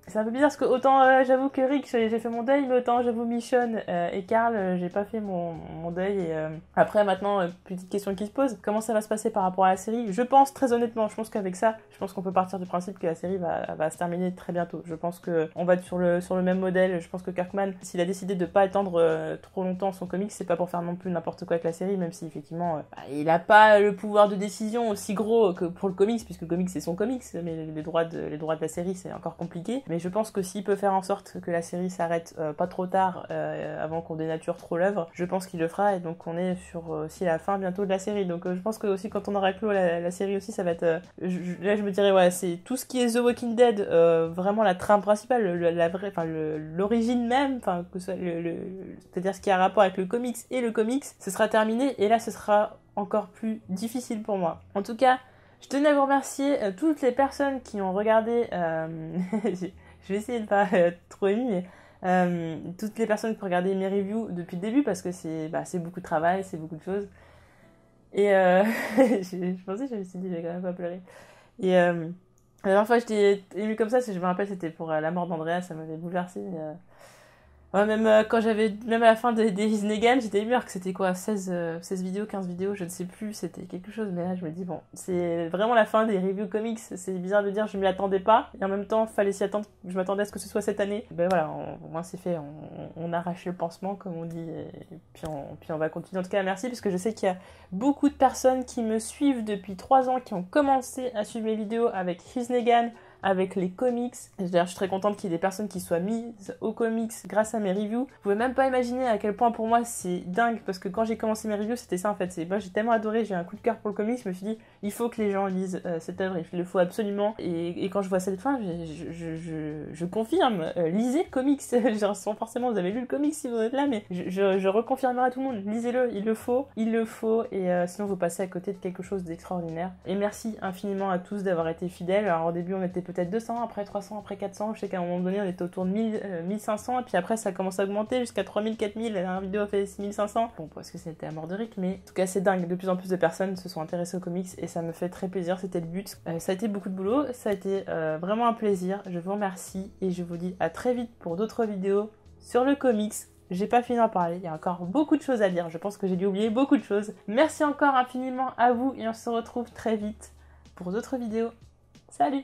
c'est un peu bizarre parce que autant j'avoue que Rick, j'ai fait mon deuil, mais autant j'avoue Michonne et Carl, j'ai pas fait mon deuil. Et après, maintenant, petite question qui se pose, comment ça va se passer par rapport à la série? Je pense, très honnêtement, je pense qu'avec ça, je pense qu'on peut partir du principe que la série va se terminer très bientôt. Je pense qu'on va être sur le même modèle. Je pense que Kirkman, s'il a décidé de pas attendre trop longtemps son comics, c'est pas pour faire non plus n'importe quoi avec la série, même si effectivement, il a pas le pouvoir de décision aussi gros que pour le comics, puisque le comics c'est son comics, mais les droits de la série c'est encore compliqué. Mais je pense que s'il peut faire en sorte que la série s'arrête pas trop tard, avant qu'on dénature trop l'œuvre, je pense qu'il le fera, et donc on est sur aussi la fin bientôt de la série. Donc je pense que aussi quand on aura clos la série aussi, ça va être là je me dirais ouais, c'est tout ce qui est The Walking Dead, vraiment la trame principale, la vraie, enfin l'origine même, enfin que ce soit c'est-à-dire ce qui a rapport avec le comics et le comics, ce sera terminé, et là ce sera encore plus difficile pour moi. En tout cas, je tenais à vous remercier toutes les personnes qui ont regardé je vais essayer de pas trop ému, mais toutes les personnes qui ont regardé mes reviews depuis le début, parce que c'est beaucoup de travail, c'est beaucoup de choses. Et je pensais, je me suis dit, je vais quand même pas pleurer. Et la dernière fois, j'étais émue comme ça, si je me rappelle, c'était pour la mort d'Andrea, ça m'avait bouleversée. Ouais, même quand j'avais, même à la fin des Negan, j'étais humeur que c'était quoi, 16 vidéos, 15 vidéos, je ne sais plus, c'était quelque chose, mais là je me dis, bon, c'est vraiment la fin des reviews comics, c'est bizarre de dire, je m'y attendais pas, et en même temps, fallait s'y attendre, je m'attendais à ce que ce soit cette année. Ben voilà, au moins c'est fait, on arrache le pansement, comme on dit, et puis on va continuer. En tout cas, merci, parce que je sais qu'il y a beaucoup de personnes qui me suivent depuis 3 ans, qui ont commencé à suivre mes vidéos avec His Negan, avec les comics. D'ailleurs, je suis très contente qu'il y ait des personnes qui soient mises aux comics grâce à mes reviews. Vous pouvez même pas imaginer à quel point pour moi c'est dingue, parce que quand j'ai commencé mes reviews, c'était ça en fait. Moi j'ai tellement adoré, j'ai eu un coup de cœur pour le comics, je me suis dit, il faut que les gens lisent cette œuvre, il le faut absolument. Et quand je vois cette fin, je confirme, lisez le comics. Genre, sans forcément, vous avez lu le comics si vous êtes là, mais je reconfirmerai à tout le monde, lisez-le, il le faut, et sinon vous passez à côté de quelque chose d'extraordinaire. Et merci infiniment à tous d'avoir été fidèles. Alors au début on était peut-être 200, après 300, après 400, je sais qu'à un moment donné on était autour de 1500, et puis après ça commence à augmenter jusqu'à 3000, 4000, la dernière vidéo a fait 6500. Bon, parce que c'était à mort de rire, mais en tout cas c'est dingue, de plus en plus de personnes se sont intéressées aux comics, et ça me fait très plaisir, c'était le but. Ça a été beaucoup de boulot, ça a été vraiment un plaisir, je vous remercie, et je vous dis à très vite pour d'autres vidéos sur le comics. J'ai pas fini d'en parler, il y a encore beaucoup de choses à dire, je pense que j'ai dû oublier beaucoup de choses. Merci encore infiniment à vous, et on se retrouve très vite pour d'autres vidéos. Salut!